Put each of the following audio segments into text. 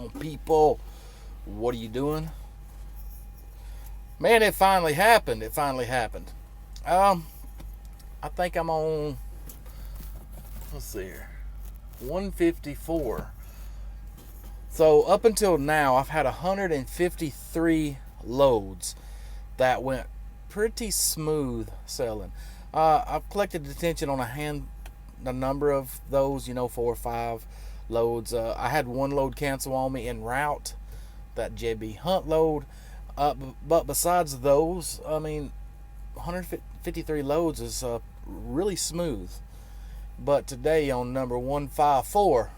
on, people? What are you doing? Man, it finally happened. It finally happened. I think I'm on, let's see here, 154. So up until now, I've had 153 loads that went pretty smooth selling. I've collected attention on a number of those, 4 or 5 loads. I had one load cancel on me en route, that JB Hunt load. But besides those, 153 loads is really smooth. But today on number 154,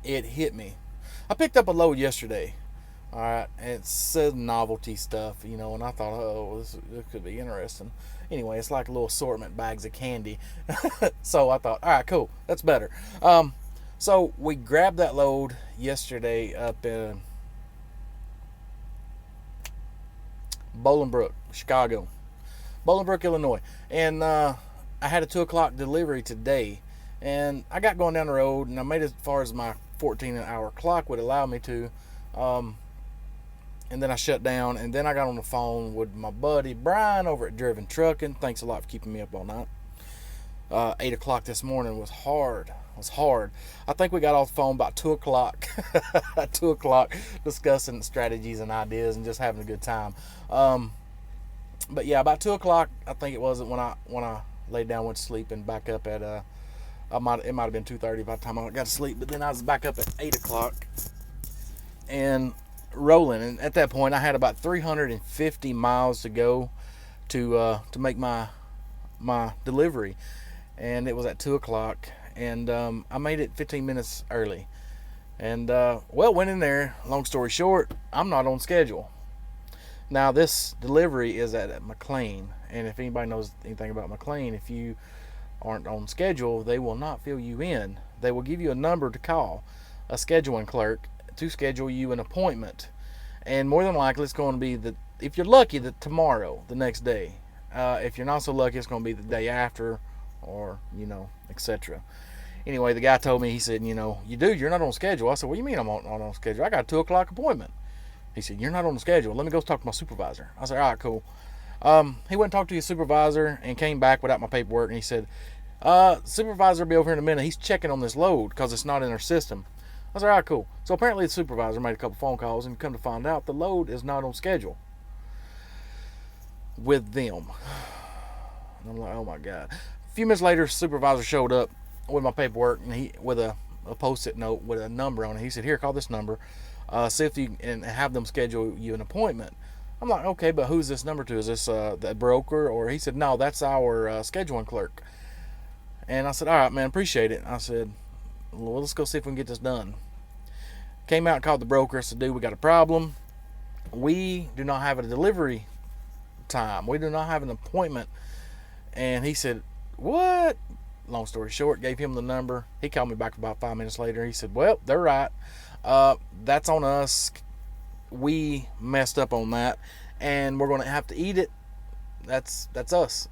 it hit me. I picked up a load yesterday. All right, and it says novelty stuff, and I thought, oh, this could be interesting. Anyway, it's like a little assortment bags of candy. So I thought, all right, cool, that's better. So we grabbed that load yesterday up in Bolingbrook, Chicago, Bolingbrook, Illinois, and I had a 2 o'clock delivery today, and I got going down the road, and I made it as far as my 14-hour clock would allow me to, and then I shut down, and then I got on the phone with my buddy Brian over at Driven Trucking. Thanks a lot for keeping me up all night. 8 o'clock this morning was hard. I think we got off the phone about 2 o'clock. 2 o'clock, discussing strategies and ideas and just having a good time. But yeah, about 2 o'clock, I think it was when I laid down, went to sleep, and back up at it might have been 2:30 by the time I got to sleep. But then I was back up at 8 o'clock and rolling. And at that point, I had about 350 miles to go to make my delivery, and it was at 2 o'clock. And I made it 15 minutes early. And, went in there. Long story short, I'm not on schedule. Now, this delivery is at McLean. And if anybody knows anything about McLean, if you aren't on schedule, they will not fill you in. They will give you a number to call, a scheduling clerk, to schedule you an appointment. And more than likely, it's going to be, if you're lucky, tomorrow, the next day. If you're not so lucky, it's going to be the day after, or, etc. Anyway, the guy told me, he said, you're not on schedule. I said, what do you mean I'm not on schedule? I got a 2 o'clock appointment. He said, you're not on the schedule. Let me go talk to my supervisor. I said, all right, cool. He went and talked to his supervisor and came back without my paperwork. And he said, supervisor will be over here in a minute. He's checking on this load because it's not in our system. I said, all right, cool. So apparently the supervisor made a couple phone calls and come to find out the load is not on schedule with them. And I'm like, oh my God. A few minutes later, supervisor showed up with my paperwork, and with a post-it note with a number on it. He said, here, call this number, see if you and have them schedule you an appointment. I'm like, okay, but who's this number to? Is this the broker? Or he said, no, that's our scheduling clerk. And I said, all right, man, appreciate it. I said, well, let's go see if we can get this done. Came out and called the broker. I said, dude, we got a problem. We do not have a delivery time. We do not have an appointment. And he said, what? Long story short, gave him the number. He called me back about 5 minutes later. He said, well, they're right. That's on us. We messed up on that, and we're going to have to eat it. That's us.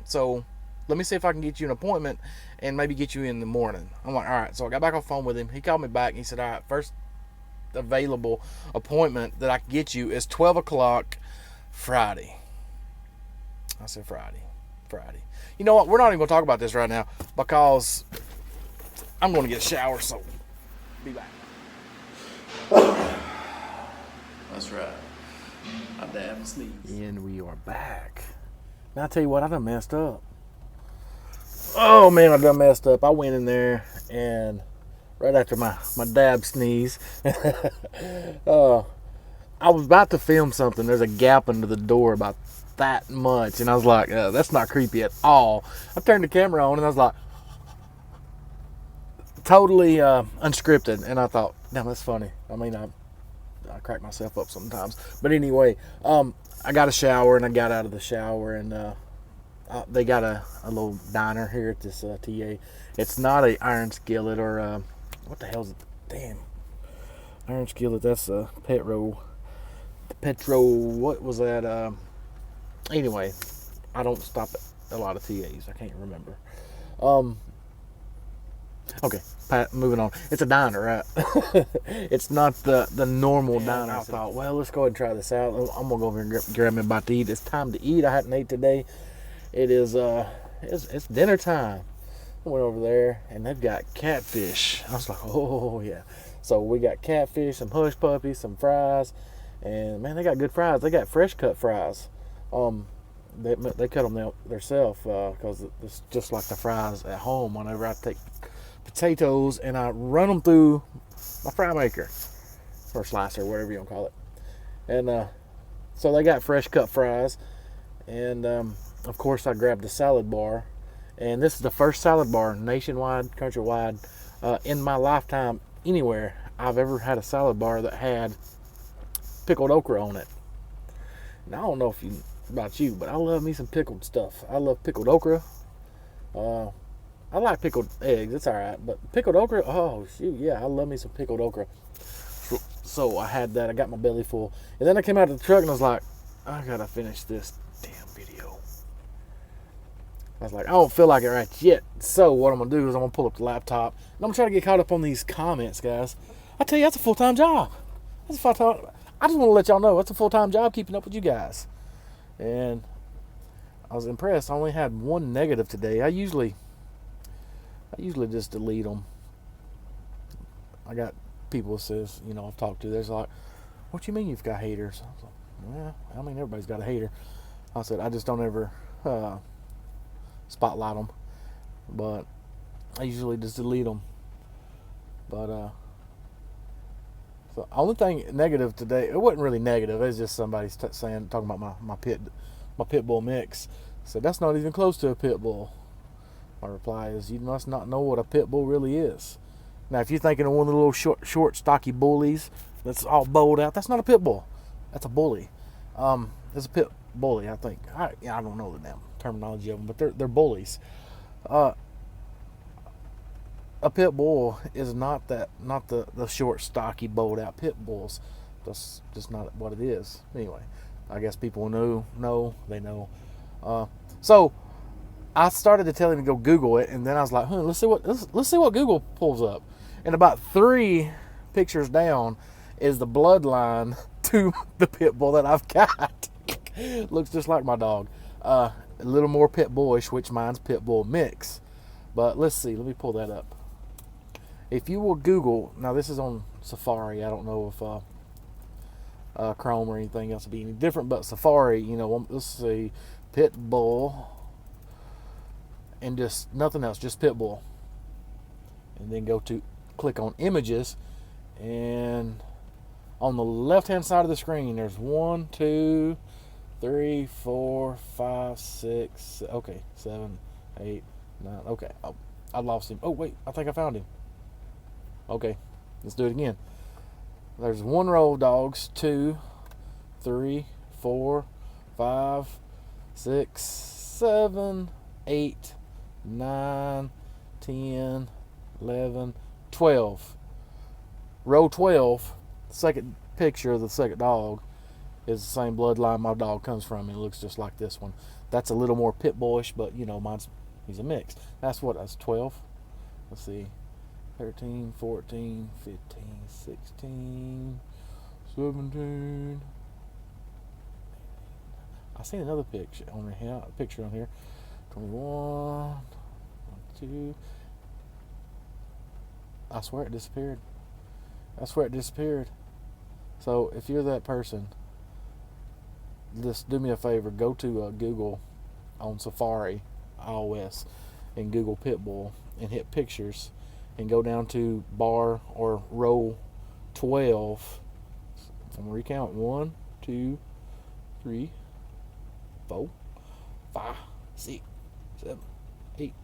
So let me see if I can get you an appointment and maybe get you in the morning. I'm like, all right. So I got back on the phone with him. He called me back, and he said, all right, first available appointment that I can get you is 12 o'clock Friday. I said, Friday. You know what? We're not even going to talk about this right now because I'm going to get a shower, so be back. That's right. I damn sneeze. And we are back. Now, I tell you what, I done messed up. Oh, man, I done messed up. I went in there, and right after my dab sneeze, I was about to film something. There's a gap under the door about that much, and I was like, that's not creepy at all. I turned the camera on, and I was like, totally unscripted, and I thought, damn, that's funny. I mean, I crack myself up sometimes, but anyway, I got a shower, and I got out of the shower, and they got a little diner here at this TA. It's not a iron skillet or what the hell's it? Damn, iron skillet. That's a Petro. What was that? Anyway, I don't stop at a lot of TAs. I can't remember. Okay, moving on. It's a diner, right? It's not the normal diner. I thought, well, let's go ahead and try this out. I'm gonna go over and grab me a bite to eat. It's time to eat. I hadn't ate today. It is it's dinner time. I went over there and they've got catfish. I was like, oh yeah. So we got catfish, some hush puppies, some fries, and man, they got good fries. They got fresh cut fries. They cut them themselves because it's just like the fries at home. Whenever I take potatoes and I run them through my fry maker or slicer, whatever you want to call it, and so they got fresh cut fries, and of course I grabbed a salad bar, and this is the first salad bar nationwide, countrywide, in my lifetime anywhere I've ever had a salad bar that had pickled okra on it. Now I don't know about you, but I love me some pickled stuff. I love pickled okra. I like pickled eggs, it's alright, but pickled okra, oh shoot, yeah, I love me some pickled okra. So I had that, I got my belly full, and then I came out of the truck and I was like, I gotta finish this damn video. I was like, I don't feel like it right yet. So what I'm gonna do is I'm gonna pull up the laptop and I'm gonna try to get caught up on these comments, guys. I tell you, that's a full-time job. That's a full-time. I just want to let y'all know that's a full-time job keeping up with you guys. And I was impressed. I only had one negative today. I usually just delete them. I got people that says, I've talked to, there's like, what you mean you've got haters? I was like, yeah, I mean, everybody's got a hater. I said, I just don't ever spotlight them, but I usually just delete them. But so only thing negative today, it wasn't really negative, it was just somebody talking about my pit bull mix. I said, that's not even close to a pit bull. My reply is, you must not know what a pit bull really is. Now, if you're thinking of one of the little short, stocky bullies that's all bowled out, that's not a pit bull. That's a bully. It's a pit bully, I think. I don't know the damn terminology of them, but they're bullies. A pit bull is not the short, stocky, bowled out pit bulls. That's just not what it is. Anyway, I guess people know. So I started to tell him to go Google it, and then I was like, let's see what Google pulls up. And about 3 pictures down is the bloodline to the pit bull that I've got. Looks just like my dog. A little more pit bullish, which mine's pit bull mix. But let's see. Let me pull that up. If you will Google, now this is on Safari. I don't know if Chrome or anything else would be any different, but Safari, let's see, pit bull, and just nothing else, just pit bull. And then click on images, and on the left hand side of the screen there's 1, 2, 3, 4, 5, 6, okay, 7, 8, 9, okay. Oh, I lost him. Oh wait, I think I found him. Okay, let's do it again. There's 1 row of dogs, 2, 3, 4, 5, 6, 7, 8, 9, 10, 11, 12. Row 12, second picture of the second dog, is the same bloodline my dog comes from. It looks just like this one. That's a little more pit bullish, but he's a mix. That's 12. Let's see. 13, 14, 15, 16, 17. I seen another picture on here. 21, 22. I swear it disappeared. So if you're that person, just do me a favor. Go to Google on Safari, iOS, and Google Pitbull and hit pictures and go down to bar or row 12. I'm going to recount. 1, 2, 3, 4, 5, 6, 7, 8,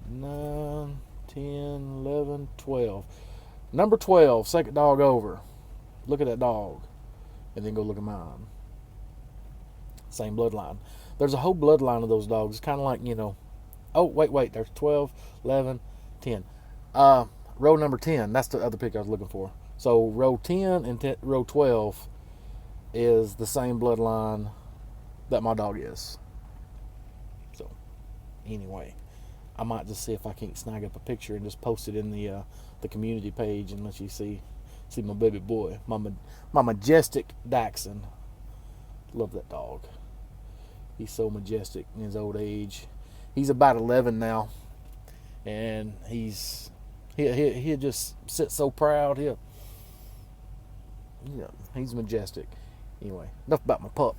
9, 10, 11, 12. Number 12, second dog over. Look at that dog. And then go look at mine. Same bloodline. There's a whole bloodline of those dogs. It's kind of like, oh, wait. There's 12, 11, 10. Row number 10. That's the other picture I was looking for. So row 10 and row 12 is the same bloodline that my dog is. So, anyway. I might just see if I can't snag up a picture and just post it in the community page and let you see my baby boy, my majestic Dachshund. Love that dog. He's so majestic in his old age. He's about 11 now, and he'll just sit so proud. He's majestic. Anyway, enough about my pup.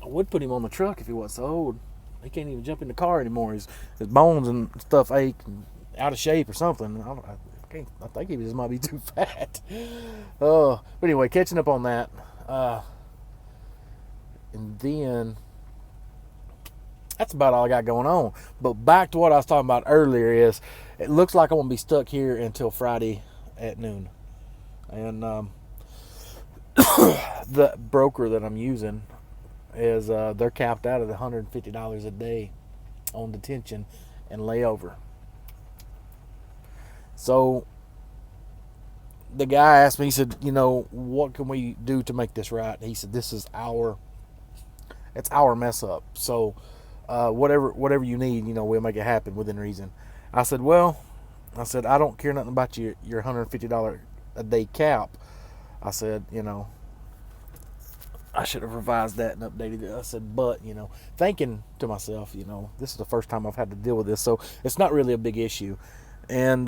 I would put him on the truck if he wasn't so old. He can't even jump in the car anymore. His bones and stuff ache and out of shape or something. I think he just might be too fat. But anyway, catching up on that. And then that's about all I got going on. But back to what I was talking about earlier is it looks like I'm going to be stuck here until Friday at noon. And the broker that I'm using is they're capped out at $150 a day on detention and layover. So the guy asked me, he said, what can we do to make this right? He said, this is our mess up. So whatever you need, we'll make it happen within reason. I said, I don't care nothing about your $150 a day cap. I said, I should have revised that and updated it. I said, but, thinking to myself, this is the first time I've had to deal with this, so it's not really a big issue. And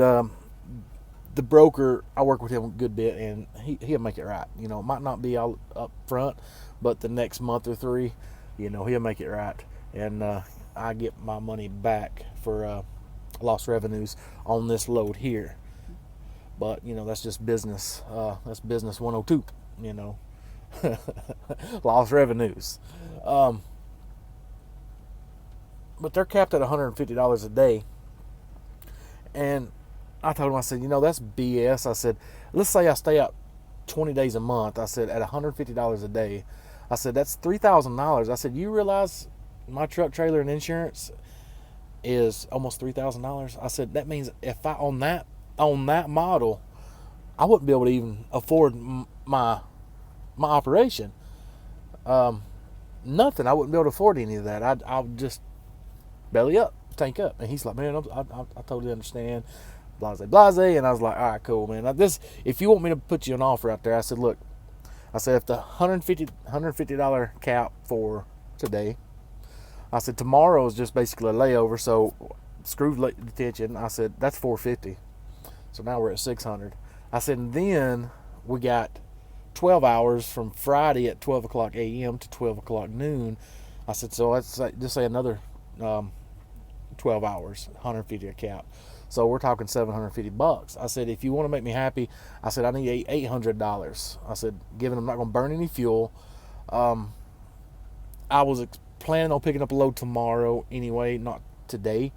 the broker, I work with him a good bit, and he'll make it right. It might not be all up front, but the next month or three, he'll make it right. And I get my money back for lost revenues on this load here. But, that's just business. That's business 102, lost revenues. But they're capped at $150 a day. And I told him, I said, that's BS. I said, let's say I stay out 20 days a month. I said, at $150 a day. I said, that's $3,000. I said, you realize my truck, trailer, and insurance is almost $3,000? I said, that means if I on that model, I wouldn't be able to even afford my operation. Nothing. I wouldn't be able to afford any of that. I'll just belly up, tank up. And he's like, man, I totally understand. Blase. And I was like, all right, cool, man. If you want me to put you an offer out there, I said, look, if the $150 cap for today, I said tomorrow is just basically a layover, so screw detention. I said that's $450. So now we're at $600. I said, and then we got 12 hours from Friday at 12 o'clock a.m. to 12 o'clock noon. I said, so let's just say another 12 hours, 150 a cap. So we're talking $750. I said, if you want to make me happy, I said, I need $800. I said, given I'm not going to burn any fuel. I was planning on picking up a load tomorrow anyway, not today.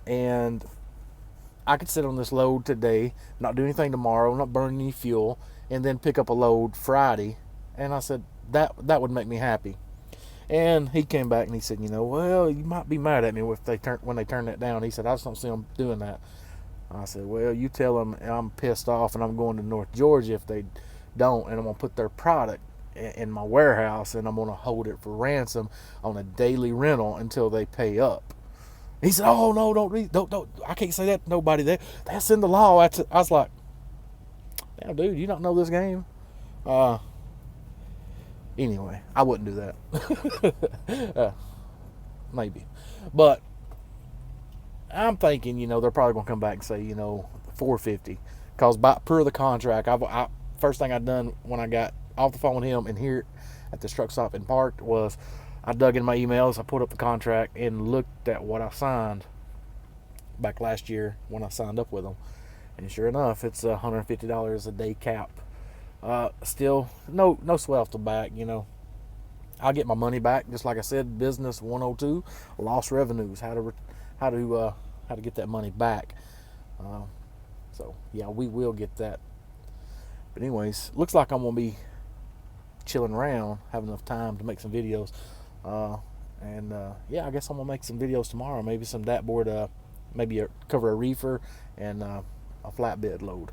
And I could sit on this load today, not do anything tomorrow, not burn any fuel, and then pick up a load Friday. And I said, that would make me happy. And he came back and he said, well, you might be mad at me when they turn that down. He said, I just don't see them doing that. I said, well, you tell them I'm pissed off and I'm going to North Georgia if they don't, and I'm going to put their product in my warehouse and I'm going to hold it for ransom on a daily rental until they pay up. He said, oh, no, don't, I can't say that to nobody. That's in the law. I was like, damn, dude, you don't know this game? Anyway, I wouldn't do that. Maybe. But I'm thinking, they're probably going to come back and say, $450. Because per the contract, first thing I done when I got off the phone with him and here at this truck stop and parked was I dug in my emails, I put up the contract and looked at what I signed back last year when I signed up with them. And sure enough, it's $150 a day cap. Still, no sweat off the back, I'll get my money back. Just like I said, business 102, lost revenues, how to get that money back. So yeah, we will get that. But anyways, looks like I'm gonna be chilling around, have enough time to make some videos. Yeah, I guess I'm gonna make some videos tomorrow. Maybe some dashboard, maybe cover a reefer and a flatbed load.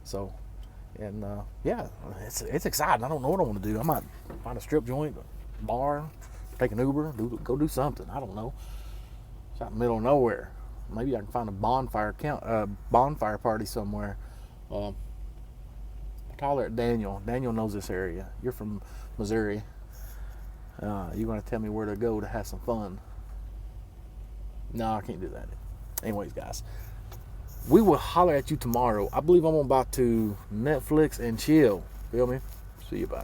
So, and yeah, it's exciting. I don't know what I want to do. I might find a strip joint, bar, take an Uber, go do something. I don't know. It's out in the middle of nowhere. maybe I can find a bonfire bonfire party somewhere. Holler at Daniel. Daniel knows this area. You're from Missouri. You're going to tell me where to go to have some fun. No, I can't do that. Anyways, guys, we will holler at you tomorrow. I believe I'm about to Netflix and chill. Feel me? See you, bye.